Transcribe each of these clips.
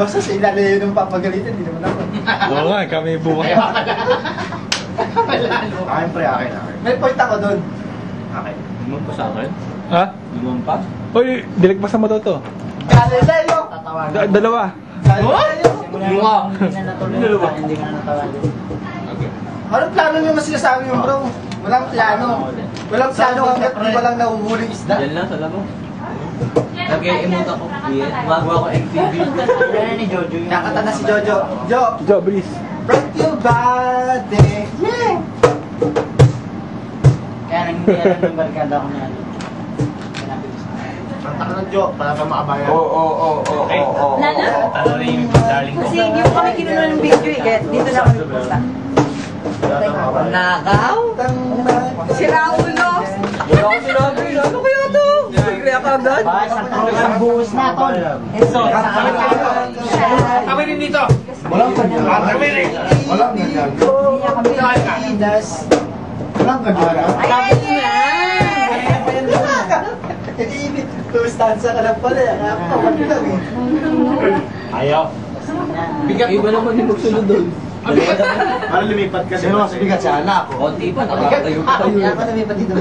Basta sa ilalim ng papagalitan, hindi naman ako. Oo nga, kami buhay. Akin pre, akin. May point ako doon. Akin. Limon pa sa akin? Ha? Limon pa? Uy, diligpasan mo daw to. Galileo! Dalawa. Galileo! Mukha! Hindi ka na natawagin. Anong plano nyo mas sinasabi yung bro? Walang plano. Walang plano hanggat di walang nahuhuling isda. Yan lang, alam mo. Nag-i-emote ako. Magawa ko MTV. Ano ni Jojo yun? Nakata na si Jojo. Jo! Jo, bilis. Break your body! Yeah! Kaya nang hindi alam yung barkada ko na ano. Kanta ka na Jo, para pa makabayan. Oo. Lala? Ano na yung darling ko? Kasi hindi mo kami kinuha ng video eh, kaya dito na kami pupunta. Nakaw? Si Raulo! Wala ko sinabi, ano kaya to? Kaya ka agad? Isang buhos na tol. Kami rin dito! Walang ganyan. Kami rin! Walang ganyan. Walang ganyan. Ayan na! Two stanza ka lang pala. Kapag lang eh. Ayaw! Bigat iba naman yung magsunod doon. Para lumipat kasi. Sino mas bigat siya? Anak ako. Konti pa, nakatayo pa tayo. Kaya ka lumipat dito.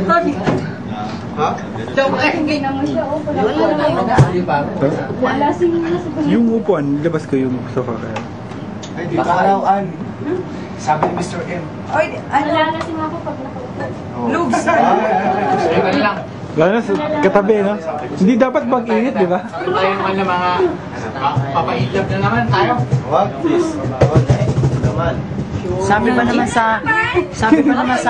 Ha? Pakinggan naman siya, oh. Wala Yung upuan, labas ko yung sofa kaya. Ay, dito arawan. Sabi ni Mr. M. Oy, ano? Nalalasing ako pag nakaupo. Lugs! Ayun lang. Lalo na sa katabi, no? Hindi dapat mag-init, di ba? Tayo naman ng mga papaitlap na naman tayo. Wag, please. Naman. Sabi pa naman sa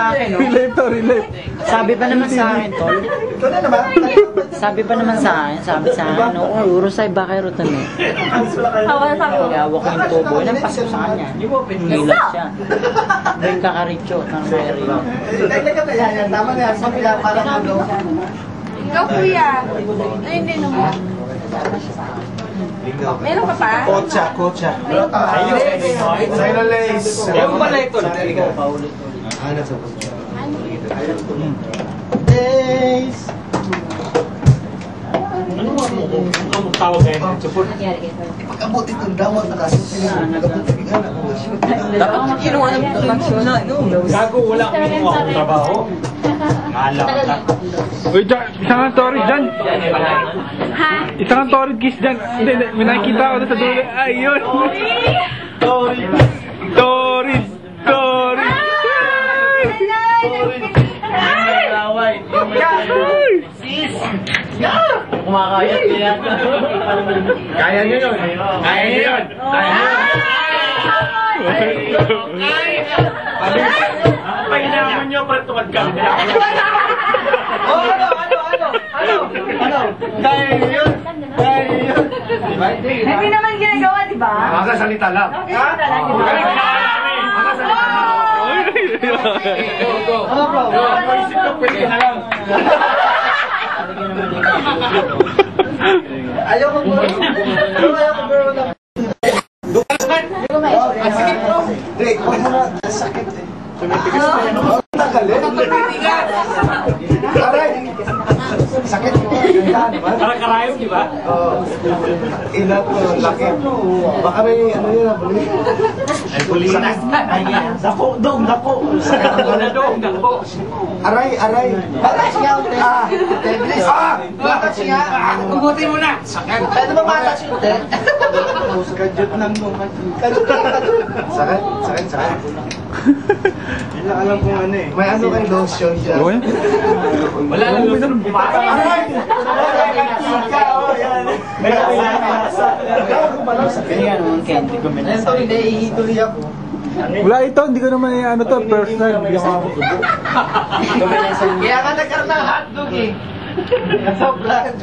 akin, no? Relate to, relate. Sabi pa naman sa akin, tol. Ito na naman. Sabi pa naman sa akin, no? Urusay ba kayo rutan eh? Hawa sa ako. Kaya ko yung tubo, nagpasok sa kanya. Hilat siya. Doon kakaricho, ng Mary. Dagdag ka pa yan. Tama na yan. Sabi lang parang ano. Ikaw, kuya. Ay, hindi naman. Meron ka pa? Kotsa. Sa'yo lace. Yung pala ito. Ano sa Days. Ano mo tawag kayo? Pag-abuti itong damot na kaso pag-abuti bigyan ako. Dapat kinuha ng magsyon na. Gago, wala akong kinuha akong trabaho. Alam ka. Uy, isang ang torrid dyan. Ha? Isang ang torrid kiss dyan. Hindi, may nakikita ako doon sa dulo. Ayun. Torrid. Kumakayat niya. Kaya niyo yun. Pahinamon niyo para tukad kami. Ano? Dahil yun. Hindi naman ginagawa, di ba? Makasalita lang. Nakakita lang, di ba? Ano bro? Isip ko pwede na lang. Ayaw ko bro. Sakit bro. Drake, huwag mo na. Sakit eh. Tagalit. Aray. Sakit mo. Parang karayom, di ba? Oo. Ilat ko. Laki. Baka may ano yun. Ay, pulinas. Dako. Sakit mo na Dako. Aray. Bakit siya? Bilis. Bakit siya? Ugutin mo na. Sakit. Pwede ba matouch mo, te? Kadyot lang mo. Sakit. Hindi na alam kung ano eh. May ano kay lotion dyan. Ewan? Wala lang yung bumata. Aray! May nasa. Kaya naman, Candy, Ayun to, naiituloy ako. Wala ito, hindi ko naman ano to, personal. Hindi ako makakutubo. Kaya ka nagkaroon ng hotdog eh. Sobrang eh.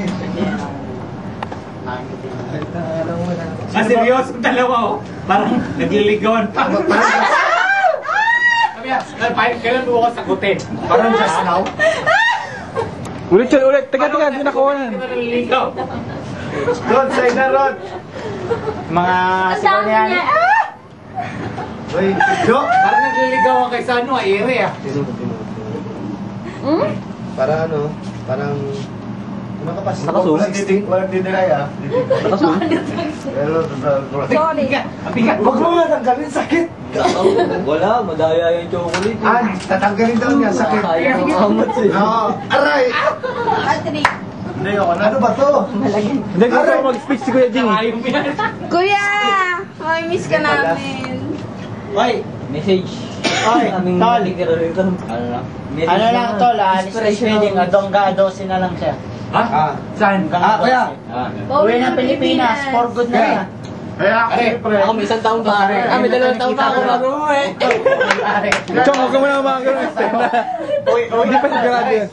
Seryoso yung dalawa oh. Parang nagliligawan pa. Kailan mo ako sagutin? Parang just now. Ulit. Teka, hindi nakuha. Naliligaw. Rod, sa'yo na Rod. Mga sigaw niya. Uy, Jo. Parang nagliligawan kay sa ano, ere ah. Parang ano, parang Nakasum? Walang didiray ah. Nakasum? Sorry. Huwag mo nga tanggalin, sakit. Wala, madaya yung chocolate. Tatanggalin daw niya, sakit. Sayang ang amat eh. Oo, aray! Patrick. Hindi ako na. Ano ba to? Hindi, gusto ko mag-speech si Kuya Ding. Kuya! May miss ka namin. Hoy, Message. Hoy, Aming tol. nakikita rito. Ano lang tol, alis na wedding, adongga 12 na lang siya. Saan? Hanggang Kuya. 12. Uwi ng Pilipinas, for good na yan. Kaya, siyempre. Ako may isang taong pa. May dalawang taong pa ako bago mo eh. Chong, huwag ka muna mga Hindi pa sigurado yan.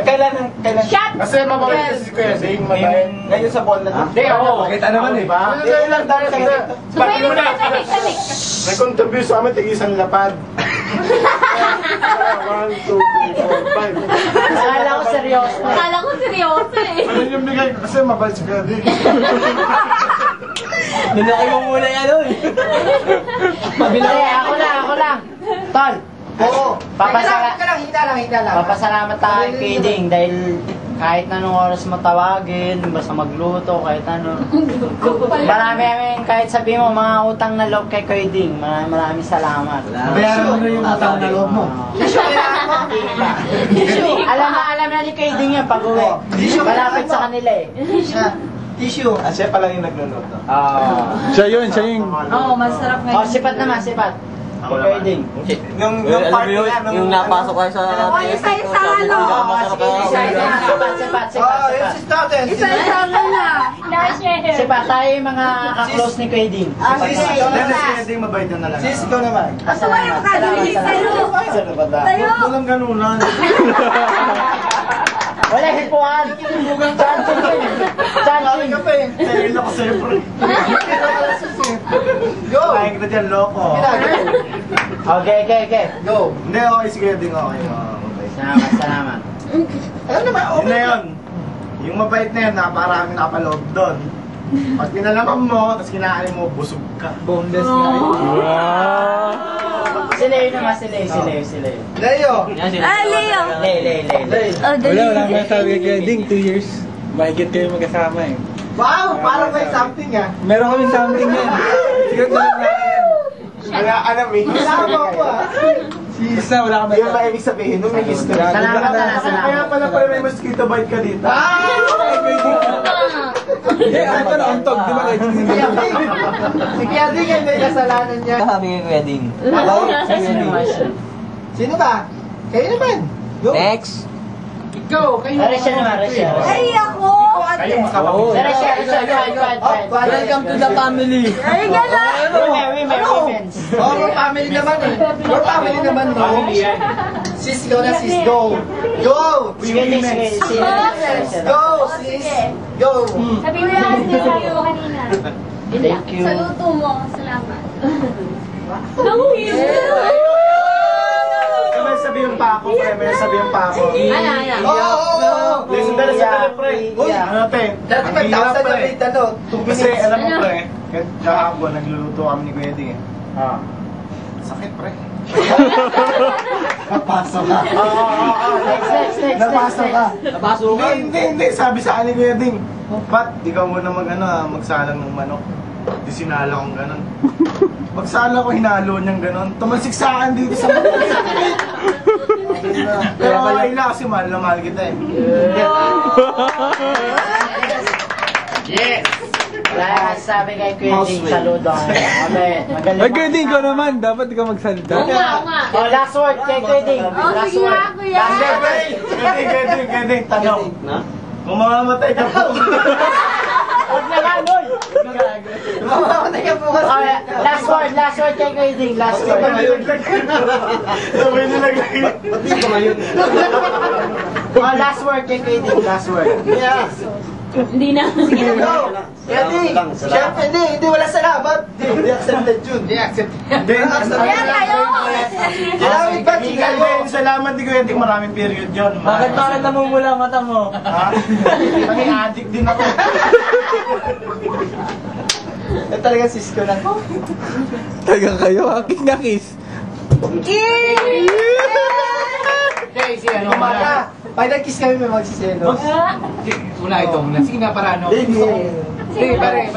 Kailan? Shot! Kasi mababait kasi si Kuya Ding, mabait. Ngayon sa ball na to. Hindi, oo. Kita naman eh. Ngayon lang tayo kasi. Sumay mo na! Tamik! May contribute sa amin, tig-isang lapad. 1, 2, 3, 4, 5. Akala ko seryoso. Akala ko seryoso eh. Ano yung bigay ko? Kasi mabait si Kuya Ding. Nilaki mo muna yan eh. Hindi, ako lang. Tol, Oo. papasalamat tayo kay Ding dahil kahit anong oras mo tawagin, basta magluto, kahit ano. Marami, kahit sabi mo, mga utang na loob kay Kuya Ding. Maraming salamat. Bayaran mo na yung utang na loob mo. Alam na ni Kuya Ding yan pag-uwi. Malapit sa kanila eh. Tissue. Siya pala yung nagluluto. Siya yun. Oo, masarap Oh, sipat naman, sipat. Kay Kuya Ding. Yung Alam mo party yun, na, yung napasok kayo sa... Oh, isa-isa ano? Sipat. yung si Staten. Isa-isa na. Sipat tayo yung mga kaklose ni Kuya Ding. Sis, Kuya Ding, mabait na lang. Sis, ikaw naman. Tumayo ka, Julie. Tayo! Walang ganunan. Wala hipuan. Sabi ka pa eh. Sa'yo ako sa'yo, pre. Go! Kain kita dyan, loko. Okay. Go! Hindi, okay, sige, Ding, okay. Mabait. Salamat. Alam naman, yun na yun. Yung mabait na yun, napakarami nakapaloob doon. Pag pinalaman mo, tapos kinakain mo, busog ka. Boneless na yun. Wow! Sila naman, sila. Leo! Ah, Leo! Lay. Oh, Wala may sabi kay Kuya Ding, 2 years. Mahigit kayo magkasama eh. Wow! Parang may something ah. Meron kami something yan. Siguro tayo na yan. Alam eh. Kasama ko ah. Isa, wala kami. Yun ba ibig sabihin? Nung may gusto. Salamat. Kaya pala may mosquito bite ka dito. Eh, ito na untog, di ba kayo? Si Kuya Ding yan, may kasalanan niya. Sabi kay Kuya Ding. Sino ba? Kayo naman. Go. Next. Go. Kayo. Resya naman. Ay, ako! Kayo makapag. Resya. Welcome to the family. Ay, gano'n! Women's. Oh, we're family naman eh. We're family naman, no? Sis, go na sis, go. Go. Sige. Go, sis. Go. Sabi mo yan, sinabi mo kanina. Thank you. Sa luto mo, salamat. Ang May sabihin pa ako, pre. May sabihin pa ako. Ano? Oo. Sandali, pre. Uy, ano, te? 35,000 na rate, ano? Kasi, alam mo, pre, kahapon, nagluluto kami ni Kuya Ding. Sakit, pre. Napasok ka. Next. Napasok ka. Napasok ka. Hindi. Sabi sa akin ni Kuya Ding, Pat, ikaw muna magsalang ng manok. Di sinala kong ganon. Pagsala ko, hinalo niyang ganon. Tumalsik sa akin dito sa manok. Pero okay lang kasi mahal na mahal kita eh. Yes! Wala sabi kay Kuya Ding, saludo. Okay, magaling. Ay, Kuya Ding, ikaw naman. Dapat ikaw magsalita. Oo nga. Oh, last word kay Kuya Ding. Oh, Last sige word. nga, kuya. Kuya Ding, tanong. Kung mamamatay ka po. Huwag na nga, Noy! Mamamatay ka po kasi. Okay, last word kay Kuya Ding. Last word. Sabay nilagay. Pati ko ngayon. Oh, last word kay Kuya Ding. Last word. Yeah. Hindi na. Sige, go! Kuya Ding, syempre, hindi, wala salamat. Hindi accepted yun. Hindi accepted. Kaya kayo! Salamat ba, chika yun? Salamat ni Kuya Ding, maraming period yun. Bakit parang namumula ang mata mo? Ha? Maging addict din ako. Talaga sis ko lang. Tagang kayo, kiss na kiss. si ano Umaga. Pag nag-kiss kami, may magsiselos. Una ito muna. Sige na, para ano. Sige, pare.